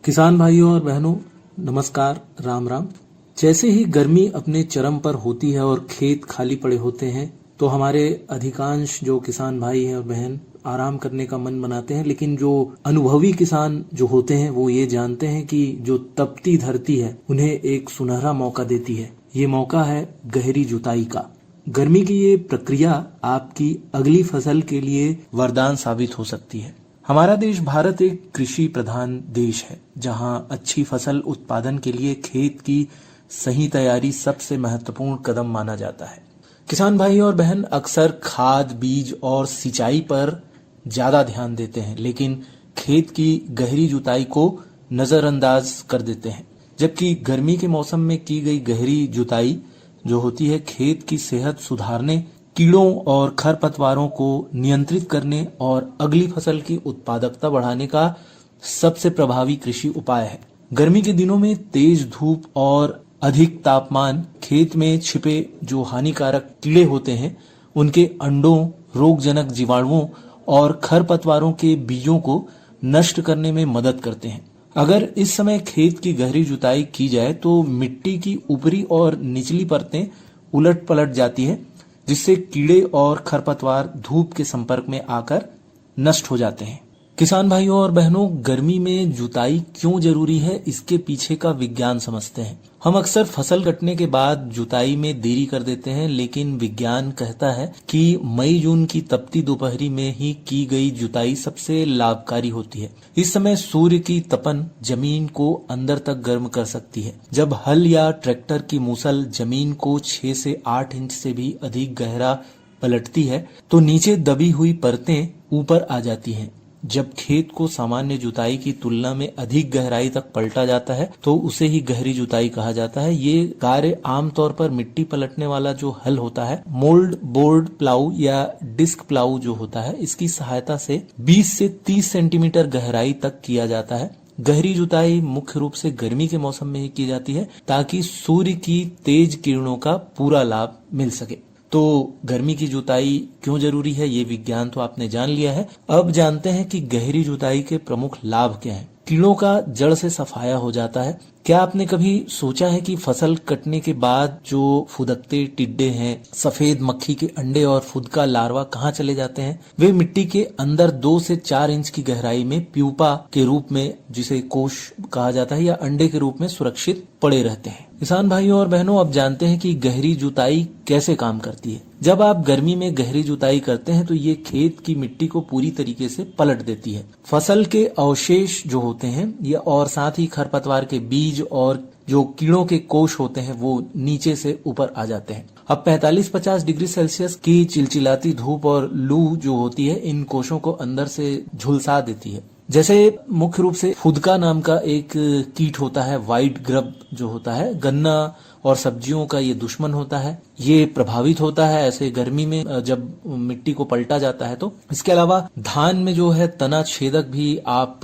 किसान भाइयों और बहनों, नमस्कार, राम राम। जैसे ही गर्मी अपने चरम पर होती है और खेत खाली पड़े होते हैं तो हमारे अधिकांश जो किसान भाई हैं और बहन आराम करने का मन बनाते हैं, लेकिन जो अनुभवी किसान जो होते हैं वो ये जानते हैं कि जो तपती धरती है उन्हें एक सुनहरा मौका देती है। ये मौका है गहरी जुताई का। गर्मी की ये प्रक्रिया आपकी अगली फसल के लिए वरदान साबित हो सकती है। हमारा देश भारत एक कृषि प्रधान देश है, जहां अच्छी फसल उत्पादन के लिए खेत की सही तैयारी सबसे महत्वपूर्ण कदम माना जाता है। किसान भाई और बहन अक्सर खाद, बीज और सिंचाई पर ज्यादा ध्यान देते हैं, लेकिन खेत की गहरी जुताई को नजरअंदाज कर देते हैं। जबकि गर्मी के मौसम में की गई गहरी जुताई जो होती है खेत की सेहत सुधारने, कीड़ों और खरपतवारों को नियंत्रित करने और अगली फसल की उत्पादकता बढ़ाने का सबसे प्रभावी कृषि उपाय है। गर्मी के दिनों में तेज धूप और अधिक तापमान खेत में छिपे जो हानिकारक कीड़े होते हैं उनके अंडों, रोगजनक जीवाणुओं और खरपतवारों के बीजों को नष्ट करने में मदद करते हैं। अगर इस समय खेत की गहरी जुताई की जाए तो मिट्टी की ऊपरी और निचली परतें उलट पलट जाती है, जिससे कीड़े और खरपतवार धूप के संपर्क में आकर नष्ट हो जाते हैं। किसान भाइयों और बहनों, गर्मी में जुताई क्यों जरूरी है, इसके पीछे का विज्ञान समझते हैं। हम अक्सर फसल कटने के बाद जुताई में देरी कर देते हैं, लेकिन विज्ञान कहता है कि मई जून की तपती दोपहरी में ही की गई जुताई सबसे लाभकारी होती है। इस समय सूर्य की तपन जमीन को अंदर तक गर्म कर सकती है। जब हल या ट्रैक्टर की मूसल जमीन को 6 से 8 इंच से भी अधिक गहरा पलटती है तो नीचे दबी हुई परतें ऊपर आ जाती हैं। जब खेत को सामान्य जुताई की तुलना में अधिक गहराई तक पलटा जाता है तो उसे ही गहरी जुताई कहा जाता है। ये कार्य आमतौर पर मिट्टी पलटने वाला जो हल होता है, मोल्ड बोर्ड प्लाऊ या डिस्क प्लाऊ जो होता है, इसकी सहायता से 20 से 30 सेंटीमीटर गहराई तक किया जाता है। गहरी जुताई मुख्य रूप से गर्मी के मौसम में ही की जाती है ताकि सूर्य की तेज किरणों का पूरा लाभ मिल सके। तो गर्मी की जुताई क्यों जरूरी है, ये विज्ञान तो आपने जान लिया है। अब जानते हैं कि गहरी जुताई के प्रमुख लाभ क्या हैं। कीड़ों का जड़ से सफाया हो जाता है। क्या आपने कभी सोचा है कि फसल कटने के बाद जो फुदकते टिड्डे हैं, सफेद मक्खी के अंडे और फुदका लार्वा कहाँ चले जाते हैं? वे मिट्टी के अंदर 2 से 4 इंच की गहराई में प्यूपा के रूप में, जिसे कोश कहा जाता है, या अंडे के रूप में सुरक्षित पड़े रहते हैं। किसान भाइयों और बहनों, अब जानते हैं कि गहरी जुताई कैसे काम करती है। जब आप गर्मी में गहरी जुताई करते हैं तो ये खेत की मिट्टी को पूरी तरीके से पलट देती है। फसल के अवशेष जो होते हैं ये और साथ ही खरपतवार के बीज और जो कीड़ों के कोश होते हैं वो नीचे से ऊपर आ जाते हैं। अब 45-50 डिग्री सेल्सियस की चिलचिलाती धूप और लू जो होती है इन कोशों को अंदर से झुलसा देती है। जैसे मुख्य रूप से फुदका नाम का एक कीट होता है, व्हाइट ग्रब जो होता है, गन्ना और सब्जियों का ये दुश्मन होता है, ये प्रभावित होता है ऐसे गर्मी में जब मिट्टी को पलटा जाता है। तो इसके अलावा धान में जो है तना छेदक भी आप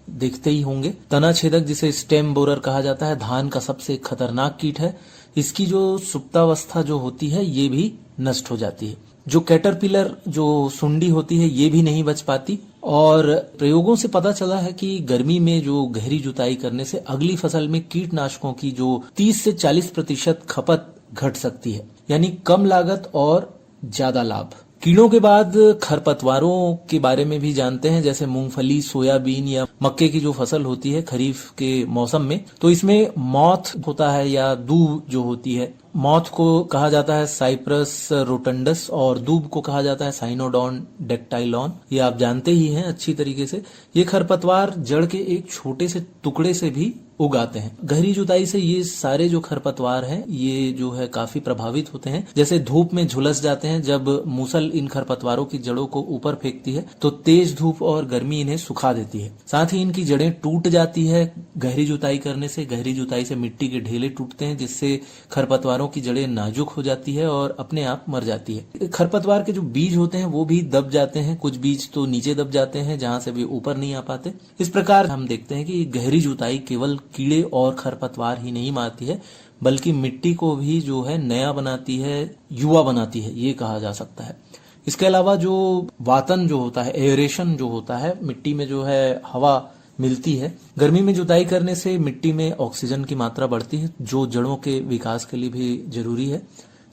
देखते ही होंगे। तना छेदक जिसे स्टेम बोरर कहा जाता है, धान का सबसे खतरनाक कीट है। इसकी जो सुप्तावस्था जो होती है ये भी नष्ट हो जाती है। जो कैटरपिलर जो सुंडी होती है ये भी नहीं बच पाती। और प्रयोगों से पता चला है कि गर्मी में जो गहरी जुताई करने से अगली फसल में कीटनाशकों की जो 30 से 40% खपत घट सकती है, यानी कम लागत और ज्यादा लाभ। कीड़ों के बाद खरपतवारों के बारे में भी जानते हैं। जैसे मूंगफली, सोयाबीन या मक्के की जो फसल होती है खरीफ के मौसम में, तो इसमें मॉथ होता है या दूब जो होती है। मॉथ को कहा जाता है साइप्रस रोटंडस और दूब को कहा जाता है साइनोडॉन डेक्टाइलॉन। ये आप जानते ही हैं अच्छी तरीके से। ये खरपतवार जड़ के एक छोटे से टुकड़े से भी उगाते हैं। गहरी जुताई से ये सारे जो खरपतवार हैं ये जो है काफी प्रभावित होते हैं। जैसे धूप में झुलस जाते हैं। जब मूसल इन खरपतवारों की जड़ों को ऊपर फेंकती है तो तेज धूप और गर्मी इन्हें सुखा देती है। साथ ही इनकी जड़ें टूट जाती है गहरी जुताई करने से। गहरी जुताई से मिट्टी के ढेले टूटते हैं जिससे खरपतवारों खरपतवारों की जड़ें नाजुक हो जाती है और अपने आप मर जाती है। खरपतवार के जो बीज होते हैं वो भी दब जाते हैं, कुछ बीज तो नीचे दब जाते हैं जहां से वे ऊपर नहीं आ पाते। इस प्रकार हम देखते हैं कि गहरी जुताई केवल कीड़े और खरपतवार ही नहीं मारती है, बल्कि मिट्टी को भी जो है नया बनाती है, युवा बनाती है, ये कहा जा सकता है। इसके अलावा जो वातन जो होता है, एयरेशन जो होता है, मिट्टी में जो है हवा मिलती है। गर्मी में जुताई करने से मिट्टी में ऑक्सीजन की मात्रा बढ़ती है, जो जड़ों के विकास के लिए भी जरूरी है।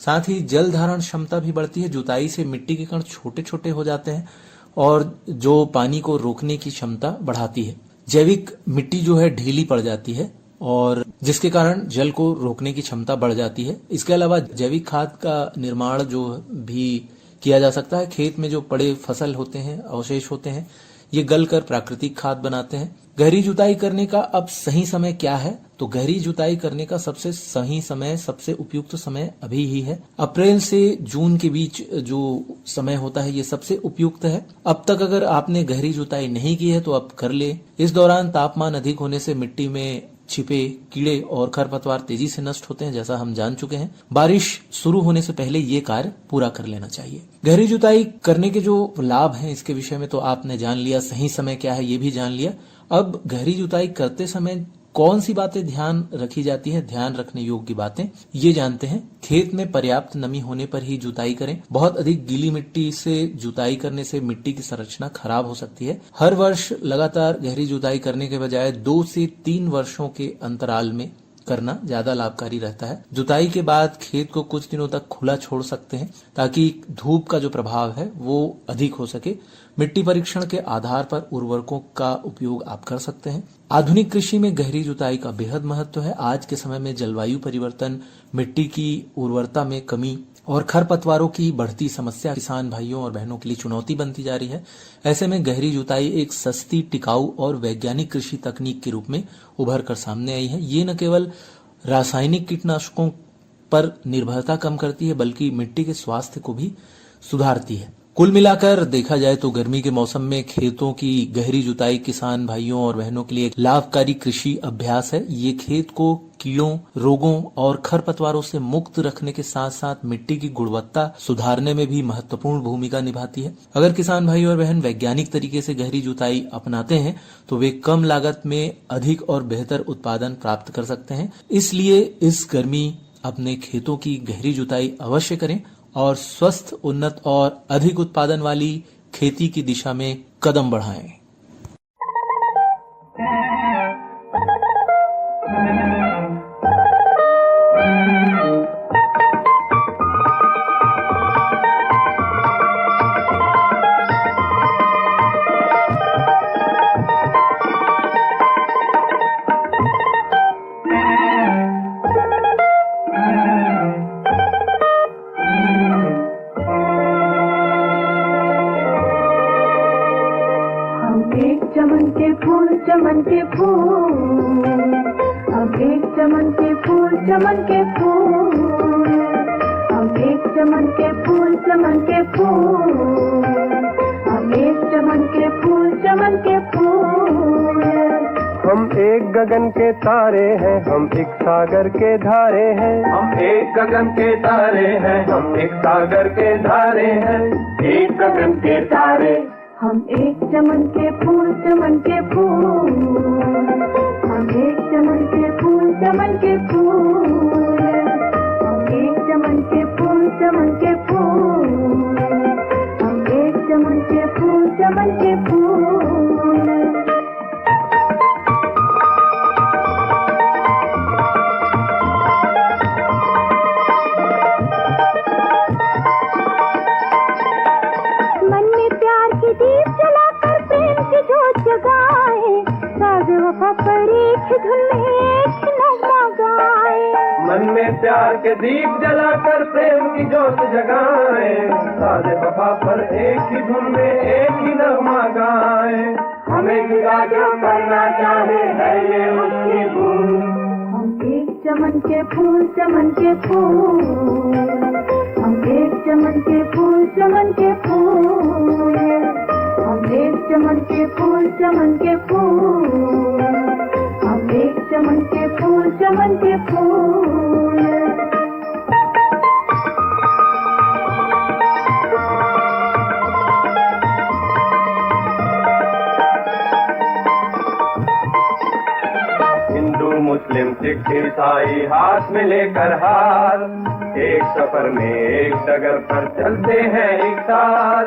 साथ ही जल धारण क्षमता भी बढ़ती है। जुताई से मिट्टी के कण छोटे छोटे हो जाते हैं और जो पानी को रोकने की क्षमता बढ़ाती है। जैविक मिट्टी जो है ढीली पड़ जाती है और जिसके कारण जल को रोकने की क्षमता बढ़ जाती है। इसके अलावा जैविक खाद का निर्माण जो भी किया जा सकता है। खेत में जो पड़े फसल होते हैं, अवशेष होते हैं, ये गलकर प्राकृतिक खाद बनाते हैं। गहरी जुताई करने का अब सही समय क्या है? तो गहरी जुताई करने का सबसे सही समय, सबसे उपयुक्त समय अभी ही है। अप्रैल से जून के बीच जो समय होता है ये सबसे उपयुक्त है। अब तक अगर आपने गहरी जुताई नहीं की है तो अब कर ले। इस दौरान तापमान अधिक होने से मिट्टी में छिपे कीड़े और खरपतवार तेजी से नष्ट होते हैं, जैसा हम जान चुके हैं। बारिश शुरू होने से पहले ये कार्य पूरा कर लेना चाहिए। गहरी जुताई करने के जो लाभ हैं इसके विषय में तो आपने जान लिया, सही समय क्या है ये भी जान लिया। अब गहरी जुताई करते समय कौन सी बातें ध्यान रखी जाती है, ध्यान रखने योग्य बातें, ये जानते हैं। खेत में पर्याप्त नमी होने पर ही जुताई करें। बहुत अधिक गीली मिट्टी से जुताई करने से मिट्टी की संरचना खराब हो सकती है। हर वर्ष लगातार गहरी जुताई करने के बजाय 2 से 3 वर्षों के अंतराल में करना ज्यादा लाभकारी रहता है। जुताई के बाद खेत को कुछ दिनों तक खुला छोड़ सकते हैं ताकि धूप का जो प्रभाव है वो अधिक हो सके। मिट्टी परीक्षण के आधार पर उर्वरकों का उपयोग आप कर सकते हैं। आधुनिक कृषि में गहरी जुताई का बेहद महत्व है। आज के समय में जलवायु परिवर्तन, मिट्टी की उर्वरता में कमी और खरपतवारों की बढ़ती समस्या किसान भाइयों और बहनों के लिए चुनौती बनती जा रही है। ऐसे में गहरी जुताई एक सस्ती, टिकाऊ और वैज्ञानिक कृषि तकनीक के रूप में उभर कर सामने आई है। ये न केवल रासायनिक कीटनाशकों पर निर्भरता कम करती है बल्कि मिट्टी के स्वास्थ्य को भी सुधारती है। कुल मिलाकर देखा जाए तो गर्मी के मौसम में खेतों की गहरी जुताई किसान भाइयों और बहनों के लिए एक लाभकारी कृषि अभ्यास है। ये खेत को कीड़ों, रोगों और खरपतवारों से मुक्त रखने के साथ साथ मिट्टी की गुणवत्ता सुधारने में भी महत्वपूर्ण भूमिका निभाती है। अगर किसान भाई और बहन वैज्ञानिक तरीके से गहरी जुताई अपनाते हैं तो वे कम लागत में अधिक और बेहतर उत्पादन प्राप्त कर सकते हैं। इसलिए इस गर्मी अपने खेतों की गहरी जुताई अवश्य करें और स्वस्थ, उन्नत और अधिक उत्पादन वाली खेती की दिशा में कदम बढ़ाएं। चमन के फूल, अब एक चमन के फूल, चमन के फूल, अब एक चमन के फूल, चमन के फूल, अब एक चमन के फूल, चमन के फूल। हम एक गगन के तारे हैं, हम एक सागर के धारे हैं। हम एक गगन के तारे हैं, हम एक सागर के धारे हैं। एक गगन के तारे, हम एक चमन के फूल, चमन के फूल, हम एक चमन के फूल, चमन के फूल, हम एक चमन के फूल, चमन के फूल, हम एक चमन के फूल, चमन के फूल। मन में प्यार के दीप जलाकर प्रेम की जोत जगाए, सादे वफा पर एक ही धुन में एक ही नगमा गाए। हमें जुदा जो करना चाहे है ये उसकी भूल। हम एक चमन के फूल, चमन के फूल, हम एक चमन के फूल, चमन के फूल, हम एक चमन के फूल, चमन के फूल, हम एक चमन के फूल, चमन के फूल। मुस्लिम सिख ईसाई हाथ में लेकर हाथ, एक सफर में एक डगर पर चलते हैं एक साथ।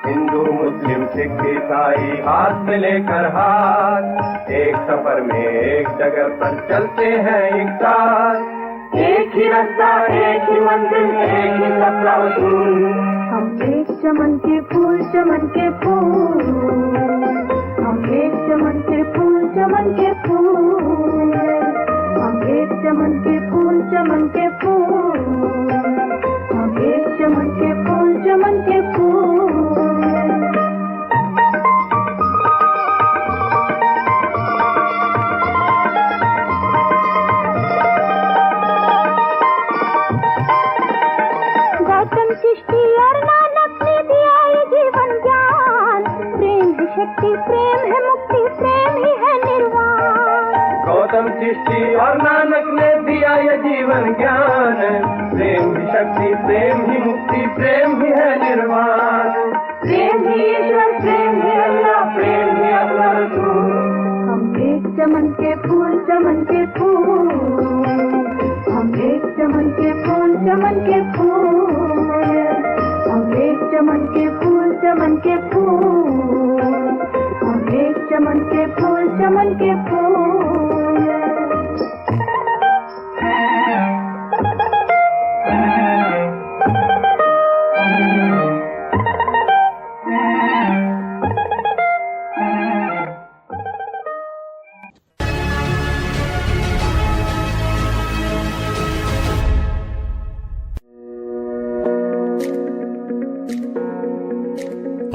हिंदू मुस्लिम सिख ईसाई हाथ में लेकर हाथ, एक सफर में एक डगर पर चलते हैं एक साथ। एक ही रास्ता, एक ही मंजिल, एक ही सपना वसूल। हम एक चमन के फूल, चमन के फूल, हम एक चमन के फूल, चमन के फूल, हम एक चमन के फूल, चमन के फूल, हम एक चमन के फूल, चमन के फूल। गौतम चिश्ती और नानक ने दिया ये जीवन ज्ञान, प्रेम ही शक्ति, प्रेम है मुक्ति, प्रेम ही है निर्वाण। गौतम चिश्ती और नानक ने दिया ये जीवन ज्ञान, प्रेम ही शक्ति, प्रेम ही मुक्ति, प्रेम ही है निर्वाण। प्रेम ही ईश्वर, प्रेम ही अल्लाह, प्रेम ही अपना रसूल। हम एक चमन के फूल, चमन के फूल, हम एक चमन के फूल, चमन के फूल, हम एक चमन के फूल, चमन के फूल, हम एक चमन के फूल, चमन के फूल।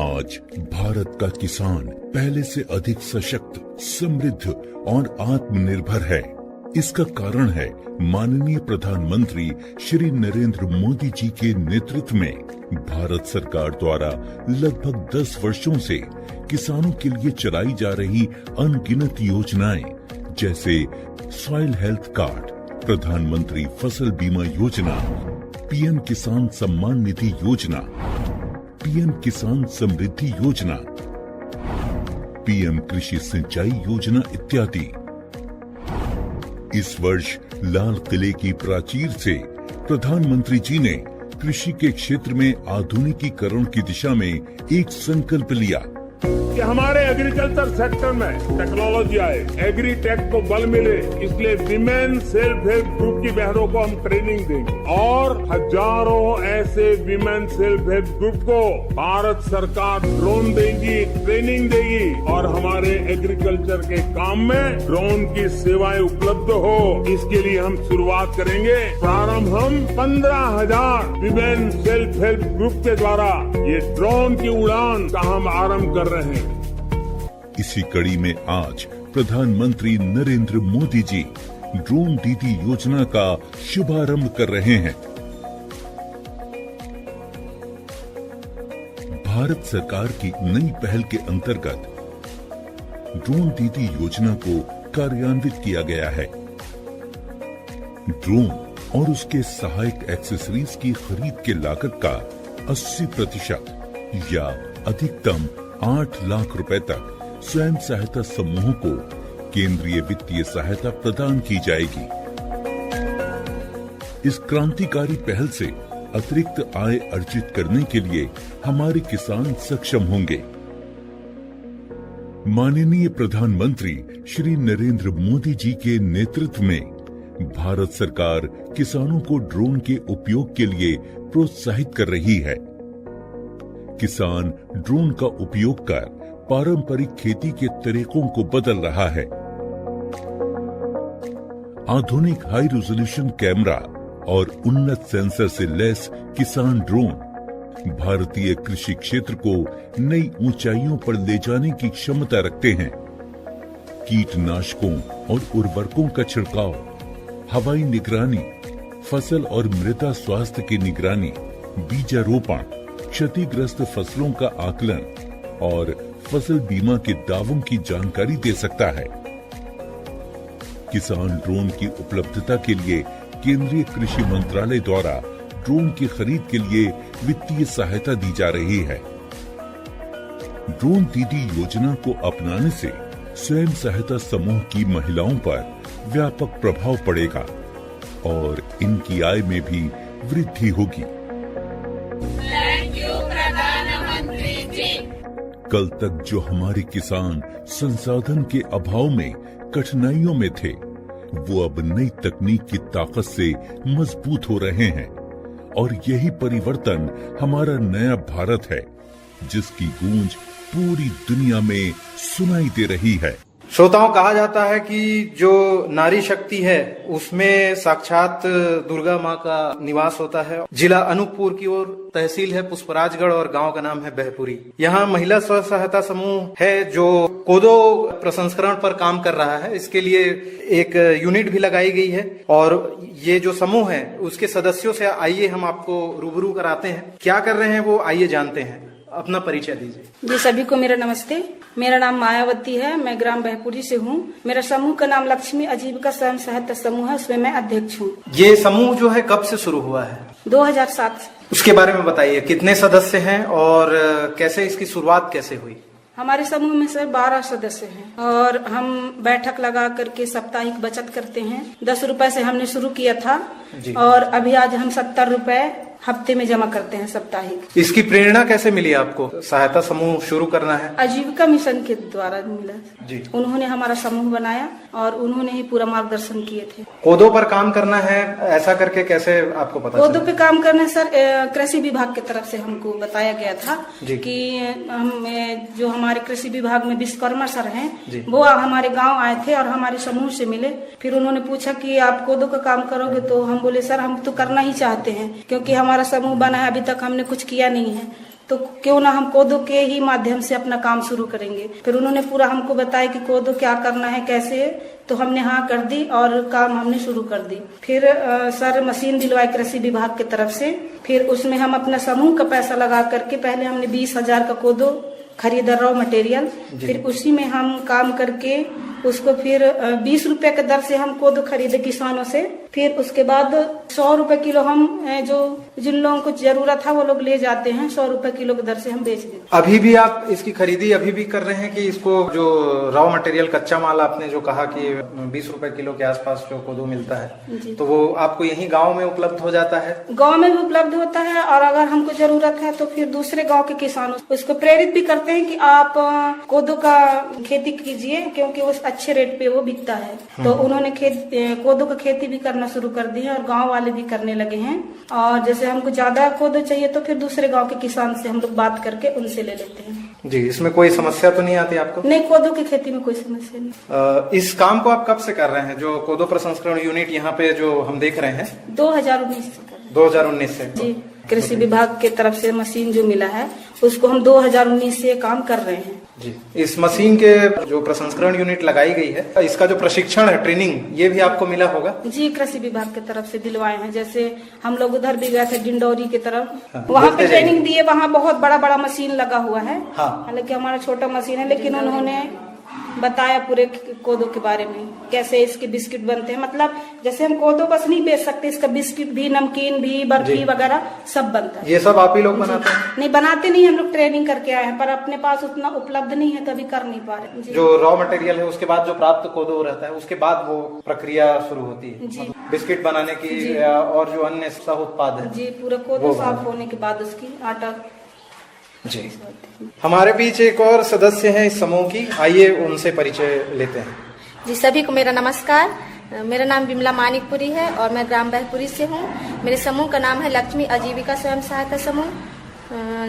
आज भारत का किसान पहले से अधिक सशक्त, समृद्ध और आत्मनिर्भर है। इसका कारण है माननीय प्रधानमंत्री श्री नरेंद्र मोदी जी के नेतृत्व में भारत सरकार द्वारा लगभग 10 वर्षों से किसानों के लिए चलाई जा रही अनगिनत योजनाएं, जैसे सॉइल हेल्थ कार्ड, प्रधानमंत्री फसल बीमा योजना, पीएम किसान सम्मान निधि योजना, पीएम किसान समृद्धि योजना, पीएम कृषि सिंचाई योजना इत्यादि। इस वर्ष लाल किले की प्राचीर से प्रधानमंत्री जी ने कृषि के क्षेत्र में आधुनिकीकरण की दिशा में एक संकल्प लिया कि हमारे एग्रीकल्चर सेक्टर में टेक्नोलॉजी आए, एग्री टेक को बल मिले, इसलिए विमेन सेल्फ हेल्प ग्रुप की बहनों को हम ट्रेनिंग देंगे और हजारों ऐसे विमेन सेल्फ हेल्प ग्रुप को भारत सरकार ड्रोन देगी, ट्रेनिंग देगी और हमारे एग्रीकल्चर के काम में ड्रोन की सेवाएं उपलब्ध हो। इसके लिए हम शुरुआत करेंगे। प्रारंभ हम 15,000 विमेन सेल्फ हेल्प ग्रुप के द्वारा ये ड्रोन की उड़ान का हम आरंभ कर रहे हैं। इसी कड़ी में आज प्रधानमंत्री नरेंद्र मोदी जी ड्रोन दीदी योजना का शुभारंभ कर रहे हैं। भारत सरकार की नई पहल के अंतर्गत ड्रोन दीदी योजना को कार्यान्वित किया गया है। ड्रोन और उसके सहायक एक्सेसरीज की खरीद के लागत का 80% या अधिकतम 8 लाख रुपए तक स्वयं सहायता समूहों को केंद्रीय वित्तीय सहायता प्रदान की जाएगी। इस क्रांतिकारी पहल से अतिरिक्त आय अर्जित करने के लिए हमारे किसान सक्षम होंगे। माननीय प्रधानमंत्री श्री नरेंद्र मोदी जी के नेतृत्व में भारत सरकार किसानों को ड्रोन के उपयोग के लिए प्रोत्साहित कर रही है। किसान ड्रोन का उपयोग कर पारंपरिक खेती के तरीकों को बदल रहा है। आधुनिक हाई रेजोल्यूशन कैमरा और उन्नत सेंसर से लैस किसान ड्रोन भारतीय कृषि क्षेत्र को नई ऊंचाइयों पर ले जाने की क्षमता रखते हैं। कीटनाशकों और उर्वरकों का छिड़काव, हवाई निगरानी, फसल और मृदा स्वास्थ्य की निगरानी, बीजारोपण, क्षतिग्रस्त फसलों का आकलन और फसल बीमा के दावों की जानकारी दे सकता है। किसान ड्रोन की उपलब्धता के लिए केंद्रीय कृषि मंत्रालय द्वारा ड्रोन की खरीद के लिए वित्तीय सहायता दी जा रही है। ड्रोन दीदी योजना को अपनाने से स्वयं सहायता समूह की महिलाओं पर व्यापक प्रभाव पड़ेगा और इनकी आय में भी वृद्धि होगी। प्रधानमंत्री जी। कल तक जो हमारे किसान संसाधन के अभाव में कठिनाइयों में थे, वो अब नई तकनीक की ताकत से मजबूत हो रहे हैं और यही परिवर्तन हमारा नया भारत है, जिसकी गूंज पूरी दुनिया में सुनाई दे रही है। श्रोताओं, कहा जाता है कि जो नारी शक्ति है उसमें साक्षात दुर्गा माँ का निवास होता है। जिला अनूपपुर की ओर तहसील है पुष्पराजगढ़ और गांव का नाम है बहपुरी। यहाँ महिला स्व सहायता समूह है जो कोदो प्रसंस्करण पर काम कर रहा है। इसके लिए एक यूनिट भी लगाई गई है और ये जो समूह है उसके सदस्यों से आइए हम आपको रूबरू कराते हैं। क्या कर रहे हैं वो आइए जानते हैं। अपना परिचय दीजिए। जी, सभी को मेरा नमस्ते। मेरा नाम मायावती है, मैं ग्राम बहपुरी से हूँ। मेरा समूह का नाम लक्ष्मी आजीविका स्वयं सहायता समूह है, उसमें मैं अध्यक्ष हूँ। ये समूह जो है कब से शुरू हुआ है? 2007 से। उसके बारे में बताइए, कितने सदस्य हैं और कैसे इसकी शुरुआत कैसे हुई? हमारे समूह में से 12 सदस्य हैं और हम बैठक लगा करके साप्ताहिक बचत करते हैं। 10 रुपए से हमने शुरू किया था और अभी आज हम 70 रुपए हफ्ते में जमा करते हैं साप्ताहिक। इसकी प्रेरणा कैसे मिली आपको सहायता समूह शुरू करना है? आजीविका मिशन के द्वारा मिला जी। उन्होंने हमारा समूह बनाया और उन्होंने ही पूरा मार्गदर्शन किए थे। कोदो पर काम करना है, ऐसा करके कैसे आपको पता? कोदो पे काम करना है सर, कृषि विभाग की तरफ से हमको बताया गया था कि हम जो हमारे कृषि विभाग में विश्वकर्मा सर हैं वो हमारे गांव आए थे और हमारे समूह से मिले। फिर उन्होंने पूछा कि आप कोदो का काम करोगे? तो हम बोले सर हम तो करना ही चाहते हैं, क्योंकि हमारा समूह बना है, अभी तक हमने कुछ किया नहीं है, तो क्यों ना हम कोदो के ही माध्यम से अपना काम शुरू करेंगे। फिर उन्होंने पूरा हमको बताया कि कोदो क्या करना है, कैसे, तो हमने हाँ कर दी और काम हमने शुरू कर दी। फिर सर मशीन दिलवाए कृषि विभाग की तरफ से। फिर उसमें हम अपना समूह का पैसा लगा करके पहले हमने 20,000 का कोदो खरीदा, रॉ मटेरियल। फिर उसी में हम काम करके उसको फिर 20 रुपए के दर से हम कोदो खरीदे किसानों से। फिर उसके बाद 100 रुपए किलो हम जो जिन लोगों को जरूरत है वो लोग ले जाते हैं, 100 रुपए किलो की दर से हम बेच देते। अभी भी आप इसकी खरीदी अभी भी कर रहे हैं कि इसको जो रॉ मटेरियल कच्चा माल आपने जो कहा कि 20 रुपए किलो के आसपास जो कोदो मिलता है तो वो आपको यहीं गाँव में उपलब्ध हो जाता है? गाँव में भी उपलब्ध होता है और अगर हमको जरूरत है तो फिर दूसरे गाँव के किसानों उसको प्रेरित भी करते हैं कि आप कोदो का खेती कीजिए, क्योंकि वो अच्छे रेट पे वो बिकता है। तो उन्होंने कोदो का खेती भी करना शुरू कर दी है और गांव वाले भी करने लगे हैं। और जैसे हमको ज्यादा कोदो चाहिए तो फिर दूसरे गांव के किसान से हम लोग बात करके उनसे ले लेते हैं। जी, इसमें कोई समस्या तो नहीं आती आपको? नहीं, कोदो की खेती में कोई समस्या नहीं। इस काम को आप कब से कर रहे हैं? जो कोदो प्रसंस्करण यूनिट यहाँ पे जो हम देख रहे हैं 2019 से। 2019 से जी, कृषि विभाग के तरफ से मशीन जो मिला है उसको हम 2019 से काम कर रहे हैं। जी, इस मशीन के जो प्रसंस्करण यूनिट लगाई गई है इसका जो प्रशिक्षण है, ट्रेनिंग, ये भी आपको मिला होगा? जी, कृषि विभाग की तरफ से दिलवाए हैं। जैसे हम लोग उधर भी गए थे डिंडौरी की तरफ, वहाँ पे ट्रेनिंग दिए। वहाँ बहुत बड़ा बड़ा मशीन लगा हुआ है, हालांकि हमारा छोटा मशीन है, लेकिन उन्होंने बताया पूरे कोदो के बारे में, कैसे इसके बिस्किट बनते हैं। मतलब जैसे हम कोदो बस नहीं बेच सकते, इसका बिस्किट भी, नमकीन भी, बर्फी वगैरह सब बनता है। ये सब आप ही लोग बनाते हैं? नहीं, बनाते नहीं, हम लोग ट्रेनिंग करके आए हैं, पर अपने पास उतना उपलब्ध नहीं है तो अभी कर नहीं पा रहे। जो रॉ मटेरियल है उसके बाद जो प्राप्त कोदो रहता है उसके बाद वो प्रक्रिया शुरू होती है जी, बिस्किट बनाने की और जो अन्य सह उत्पाद है जी, पूरा कोदो साफ होने के बाद उसकी आटा जी। हमारे बीच एक और सदस्य हैं इस समूह की, आइए उनसे परिचय लेते हैं। जी, सभी को मेरा नमस्कार। मेरा नाम बिमला मानिकपुरी है और मैं ग्राम बहपुरी से हूँ। मेरे समूह का नाम है लक्ष्मी आजीविका स्वयं सहायता समूह,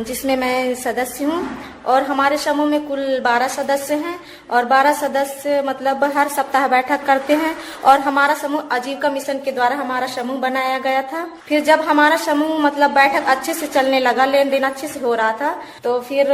जिसमें मैं सदस्य हूँ। और हमारे समूह में कुल 12 सदस्य हैं और 12 सदस्य मतलब हर सप्ताह बैठक करते हैं। और हमारा समूह आजीविका मिशन के द्वारा हमारा समूह बनाया गया था। फिर जब हमारा समूह मतलब बैठक अच्छे से चलने लगा, लेन देन अच्छे से हो रहा था, तो फिर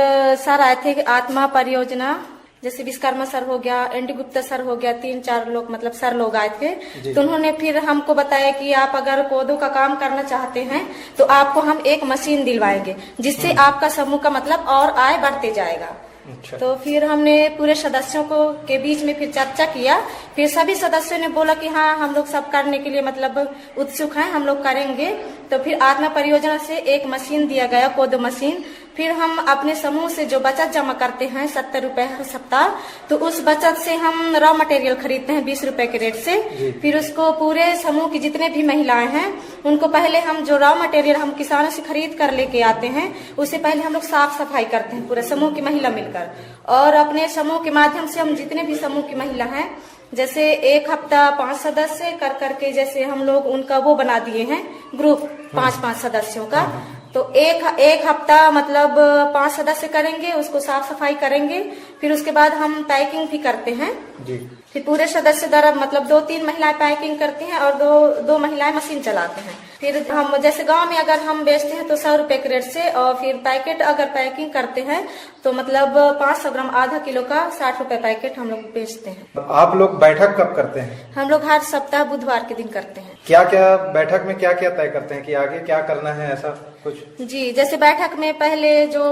सर आए थे आत्मा परियोजना, जैसे विश्वकर्मा सर हो गया, एनडी गुप्ता सर हो गया, 3-4 लोग मतलब सर लोग आए थे। तो उन्होंने फिर हमको बताया कि आप अगर कोदो का काम करना चाहते हैं तो आपको हम एक मशीन दिलवाएंगे, जिससे आपका समूह का मतलब और आय बढ़ते जाएगा। अच्छा। तो फिर हमने पूरे सदस्यों को के बीच में फिर चर्चा किया। फिर सभी सदस्यों ने बोला कि हाँ, हम लोग सब करने के लिए मतलब उत्सुक हैं, हम लोग करेंगे। तो फिर आत्मा परियोजना से एक मशीन दिया गया, कोदो मशीन। फिर हम अपने समूह से जो बचत जमा करते हैं 70 रुपए हर सप्ताह, तो उस बचत से हम रॉ मटेरियल खरीदते हैं 20 रुपए के रेट से। फिर उसको पूरे समूह की जितने भी महिलाएं हैं उनको पहले हम जो रॉ मटेरियल हम किसानों से खरीद कर लेके आते हैं, उससे पहले हम लोग साफ सफाई करते हैं पूरे समूह की महिला मिलकर। और अपने समूह के माध्यम से हम जितने भी समूह की महिला हैं, जैसे एक हफ्ता 5 सदस्य कर करके जैसे हम लोग उनका वो बना दिए हैं ग्रुप 5-5 सदस्यों का। तो एक हफ्ता मतलब 5 सदस्य करेंगे, उसको साफ सफाई करेंगे। फिर उसके बाद हम पैकिंग भी करते हैं जी। फिर पूरे सदस्य द्वारा मतलब 2-3 महिलाएं पैकिंग करती हैं और दो महिलाएं मशीन चलाते हैं। फिर हम जैसे गांव में अगर हम बेचते हैं तो 100 रुपए के रेट से, और फिर पैकेट अगर पैकिंग करते हैं तो मतलब 500 ग्राम आधा किलो का 60 रुपए पैकेट हम लोग बेचते हैं। आप लोग बैठक कब करते हैं? हम लोग हर सप्ताह बुधवार के दिन करते हैं। क्या क्या बैठक में क्या क्या तय करते हैं कि आगे क्या करना है, ऐसा कुछ? जी, जैसे बैठक में पहले जो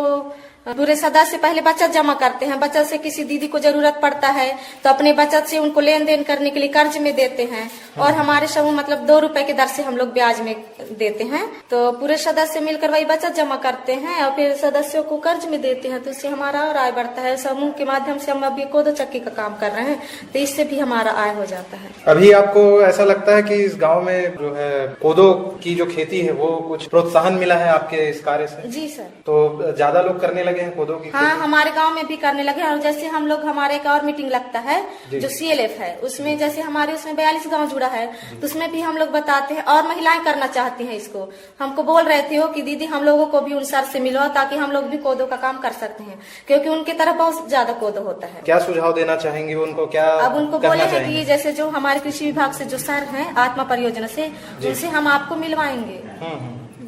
पूरे सदस्य पहले बचत जमा करते हैं। बचत से किसी दीदी को जरूरत पड़ता है तो अपने बचत से उनको लेन देन करने के लिए कर्ज में देते हैं, और हमारे समूह मतलब 2 रुपए के दर से हम लोग ब्याज में देते हैं। तो पूरे सदस्य मिलकर वही बचत जमा करते हैं और फिर सदस्यों को कर्ज में देते हैं, तो इससे हमारा और आय बढ़ता है। समूह के माध्यम से हम अभी कोदो चक्की का काम कर रहे हैं, तो इससे भी हमारा आय हो जाता है। अभी आपको ऐसा लगता है कि इस गाँव में जो है कोदो की जो खेती है वो कुछ प्रोत्साहन मिला है आपके इस कार्य से? जी सर। तो ज्यादा लोग करने लगे हैं कोदो की? हाँ, हमारे गांव में भी करने लगे। और जैसे हम लोग हमारे एक और मीटिंग लगता है जो CLF है, उसमें जैसे हमारे उसमें 42 गांव जुड़ा है, तो उसमें भी हम लोग बताते हैं। और महिलाएं करना चाहती हैं इसको, हमको बोल रहे थे कि दीदी हम लोगों को भी उन सर से मिलो ताकि हम लोग भी कोदो का काम कर सकते हैं, क्योंकि उनकी तरफ बहुत ज्यादा कोदो होता है। क्या सुझाव देना चाहेंगे उनको? क्या अब उनको बोले हैं कि जैसे जो हमारे कृषि विभाग से जो सर हैं आत्मा परियोजना से, उनसे हम आपको मिलवाएंगे।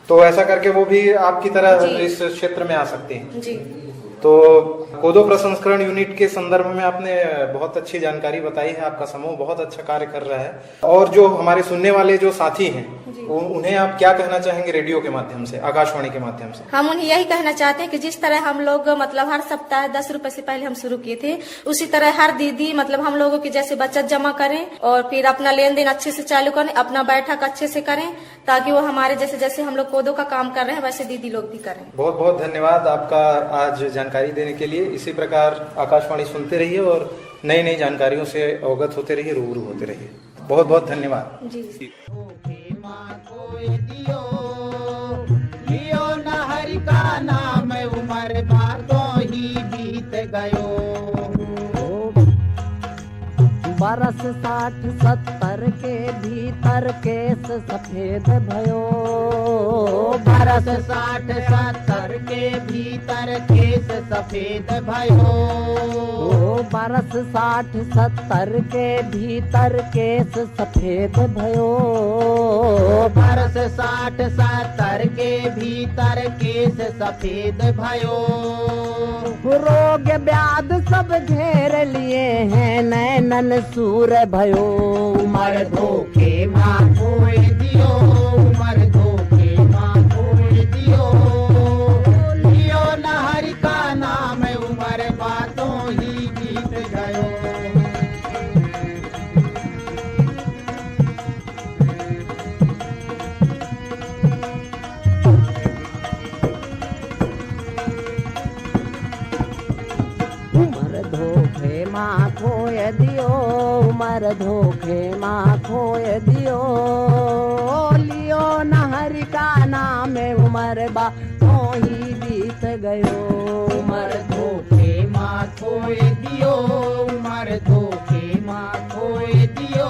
तो ऐसा करके वो भी आपकी तरह इस क्षेत्र में आ सकती हैं जी। तो कोदो प्रसंस्करण यूनिट के संदर्भ में आपने बहुत अच्छी जानकारी बताई है। आपका समूह बहुत अच्छा कार्य कर रहा है। और जो हमारे सुनने वाले जो साथी हैं उन्हें आप क्या कहना चाहेंगे रेडियो के माध्यम से, आकाशवाणी के माध्यम से? हम उन्हें यही कहना चाहते हैं कि जिस तरह हम लोग मतलब हर सप्ताह 10 रुपए से पहले हम शुरू किए थे, उसी तरह हर दीदी मतलब हम लोगों की जैसे बचत जमा करें और फिर अपना लेन देन अच्छे से चालू करें, अपना बैठक अच्छे से करें, ताकि वो हमारे जैसे हम लोग कोदो का काम कर रहे हैं वैसे दीदी लोग भी करें। बहुत बहुत धन्यवाद आपका आज जानकारी देने के लिए। इसी प्रकार आकाशवाणी सुनते रहिए और नई नई जानकारियों से अवगत होते रहिए, रूबरू होते रहिए। बहुत बहुत धन्यवाद जी। बरस 60-70 के भीतर केस सफेद भयो। बरस 60-70 के भीतर केस सफेद भयो। बरस 60-70 के भीतर केस सफेद भयो। बरस 60-70 के भीतर केस सफेद भयो। रोग व्याध सब घेर लिए हैं, नैनन सूर भयो। उमर धोखे माँ खोए दियो, उमर धोखे माँ खोए दियो। लियो न हरि का नाम, उमर बातों ही बीत गयो। उमर धोखे माँ खोए दियो, उमर धोखे माँ खोए दियो। लियो न हरि का नाम, उमर बातों ही बीत गयो। उमर धोखे माँ खोए दियो, उमर धोखे माँ खोए दियो।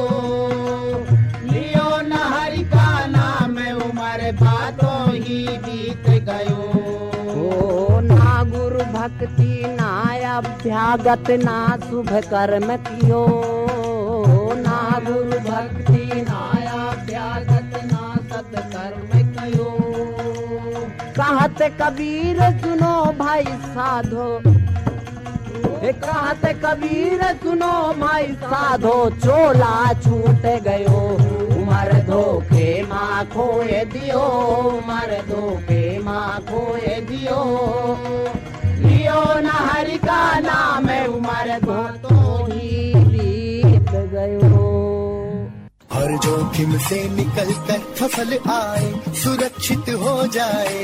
लियो न हरि का नाम, उमर बातों ही बीत गयो। ना गुरु भक्ति ना अभ्यागत ना शुभ कर्म कियो। ना गुरु भक्ति ना अभ्यागत ना सत्कर्म कियो। कहत कबीर सुनो भाई साधो, कहत कबीर सुनो भाई साधो, चोला छूट गयो। उमर धोखे माँ खोए दियो, उमर धोखे माँ खोए दियो। लियो न हरि का नाम, उमर धोतों ही बीत गयो। हर जोखिम से निकल कर फसल आए, सुरक्षित हो जाए।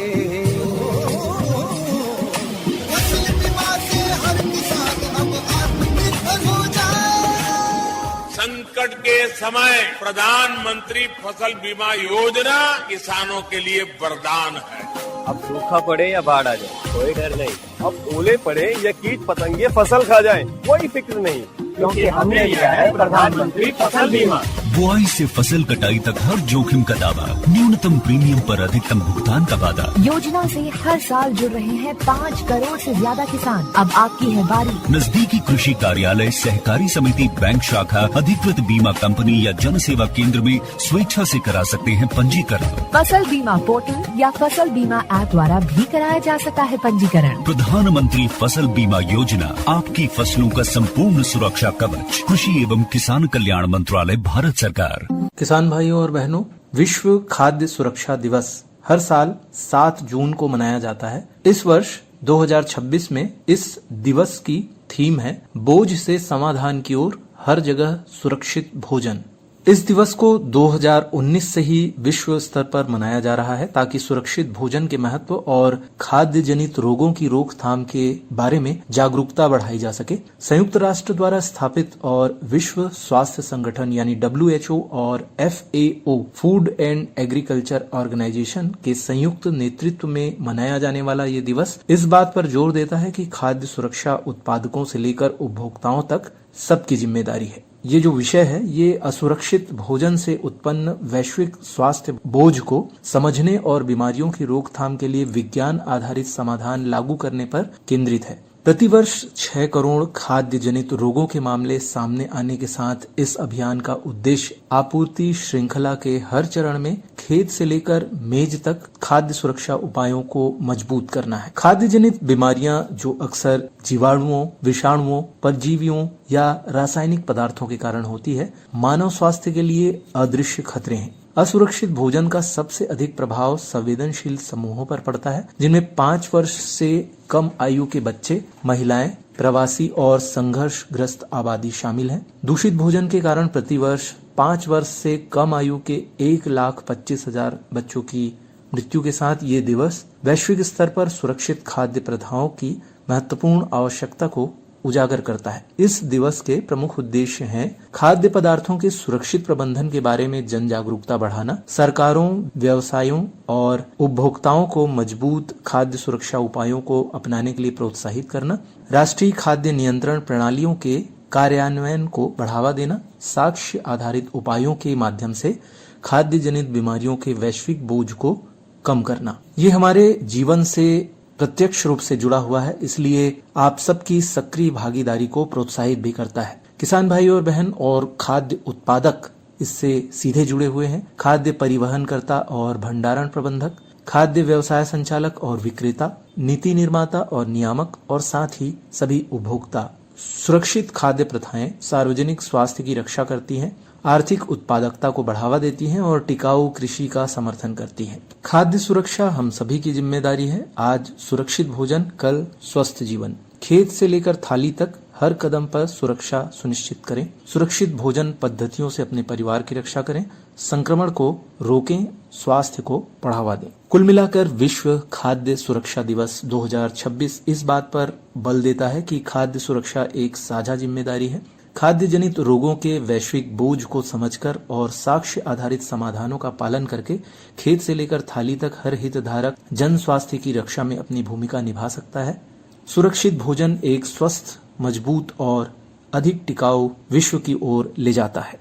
संकट के समय प्रधानमंत्री फसल बीमा योजना किसानों के लिए वरदान है। अब सूखा पड़े या बाढ़ आ जाए कोई डर नहीं, अब ओले पड़े या कीट पतंगे फसल खा जाए कोई फिक्र नहीं, क्योंकि हमने लिया है प्रधानमंत्री फसल बीमा। बुआई से फसल कटाई तक हर जोखिम का दावा, न्यूनतम प्रीमियम पर अधिकतम भुगतान का वादा। योजना से हर साल जुड़ रहे हैं 5 करोड़ से ज्यादा किसान। अब आपकी है बारी। नजदीकी कृषि कार्यालय, सहकारी समिति, बैंक शाखा, अधिकृत बीमा कंपनी या जन सेवा केंद्र में स्वेच्छा से करा सकते हैं पंजीकरण। फसल बीमा पोर्टल या फसल बीमा ऐप द्वारा भी कराया जा सकता है पंजीकरण। प्रधानमंत्री फसल बीमा योजना, आपकी फसलों का संपूर्ण सुरक्षा कवच। कृषि एवं किसान कल्याण मंत्रालय, भारत सरकार। किसान भाइयों और बहनों, विश्व खाद्य सुरक्षा दिवस हर साल 7 जून को मनाया जाता है। इस वर्ष 2026 में इस दिवस की थीम है बोझ से समाधान की ओर, हर जगह सुरक्षित भोजन। इस दिवस को 2019 से ही विश्व स्तर पर मनाया जा रहा है ताकि सुरक्षित भोजन के महत्व और खाद्य जनित रोगों की रोकथाम के बारे में जागरूकता बढ़ाई जा सके। संयुक्त राष्ट्र द्वारा स्थापित और विश्व स्वास्थ्य संगठन यानी WHO और FAO food and agriculture organisation के संयुक्त नेतृत्व में मनाया जाने वाला ये दिवस इस बात पर जोर देता है कि खाद्य सुरक्षा उत्पादकों से लेकर उपभोक्ताओं तक सबकी जिम्मेदारी है। ये जो विषय है ये असुरक्षित भोजन से उत्पन्न वैश्विक स्वास्थ्य बोझ को समझने और बीमारियों की रोकथाम के लिए विज्ञान आधारित समाधान लागू करने पर केंद्रित है। प्रतिवर्ष 6 करोड़ खाद्य जनित रोगों के मामले सामने आने के साथ इस अभियान का उद्देश्य आपूर्ति श्रृंखला के हर चरण में खेत से लेकर मेज तक खाद्य सुरक्षा उपायों को मजबूत करना है। खाद्य जनित बीमारियां जो अक्सर जीवाणुओं, विषाणुओं, परजीवियों या रासायनिक पदार्थों के कारण होती है, मानव स्वास्थ्य के लिए अदृश्य खतरे हैं। असुरक्षित भोजन का सबसे अधिक प्रभाव संवेदनशील समूहों पर पड़ता है, जिनमें 5 वर्ष से कम आयु के बच्चे, महिलाएं, प्रवासी और संघर्षग्रस्त आबादी शामिल है। दूषित भोजन के कारण प्रतिवर्ष 5 वर्ष से कम आयु के 1,25,000 बच्चों की मृत्यु के साथ ये दिवस वैश्विक स्तर पर सुरक्षित खाद्य प्रथाओं की महत्वपूर्ण आवश्यकता को उजागर करता है। इस दिवस के प्रमुख उद्देश्य हैं खाद्य पदार्थों के सुरक्षित प्रबंधन के बारे में जन जागरूकता बढ़ाना, सरकारों, व्यवसायों और उपभोक्ताओं को मजबूत खाद्य सुरक्षा उपायों को अपनाने के लिए प्रोत्साहित करना, राष्ट्रीय खाद्य नियंत्रण प्रणालियों के कार्यान्वयन को बढ़ावा देना, साक्ष्य आधारित उपायों के माध्यम से खाद्य जनित बीमारियों के वैश्विक बोझ को कम करना। ये हमारे जीवन से प्रत्यक्ष रूप से जुड़ा हुआ है, इसलिए आप सबकी सक्रिय भागीदारी को प्रोत्साहित भी करता है। किसान भाई और बहन और खाद्य उत्पादक इससे सीधे जुड़े हुए हैं। खाद्य परिवहनकर्ता और भंडारण प्रबंधक, खाद्य व्यवसाय संचालक और विक्रेता, नीति निर्माता और नियामक और साथ ही सभी उपभोक्ता। सुरक्षित खाद्य प्रथाएं सार्वजनिक स्वास्थ्य की रक्षा करती हैं, आर्थिक उत्पादकता को बढ़ावा देती हैं और टिकाऊ कृषि का समर्थन करती हैं। खाद्य सुरक्षा हम सभी की जिम्मेदारी है। आज सुरक्षित भोजन, कल स्वस्थ जीवन। खेत से लेकर थाली तक हर कदम पर सुरक्षा सुनिश्चित करें। सुरक्षित भोजन पद्धतियों से अपने परिवार की रक्षा करें, संक्रमण को रोकें, स्वास्थ्य को बढ़ावा दें। कुल मिलाकर विश्व खाद्य सुरक्षा दिवस 2026 इस बात पर बल देता है कि खाद्य सुरक्षा एक साझा जिम्मेदारी है। खाद्य जनित रोगों के वैश्विक बोझ को समझकर और साक्ष्य आधारित समाधानों का पालन करके खेत से लेकर थाली तक हर हितधारक जन स्वास्थ्य की रक्षा में अपनी भूमिका निभा सकता है। सुरक्षित भोजन एक स्वस्थ, मजबूत और अधिक टिकाऊ विश्व की ओर ले जाता है।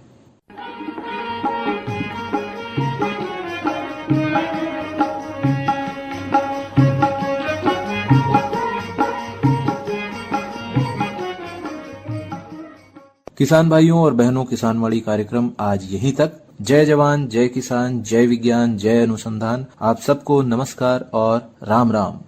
किसान भाइयों और बहनों, किसानवाड़ी कार्यक्रम आज यहीं तक। जय जवान, जय किसान, जय विज्ञान, जय अनुसंधान। आप सबको नमस्कार और राम राम।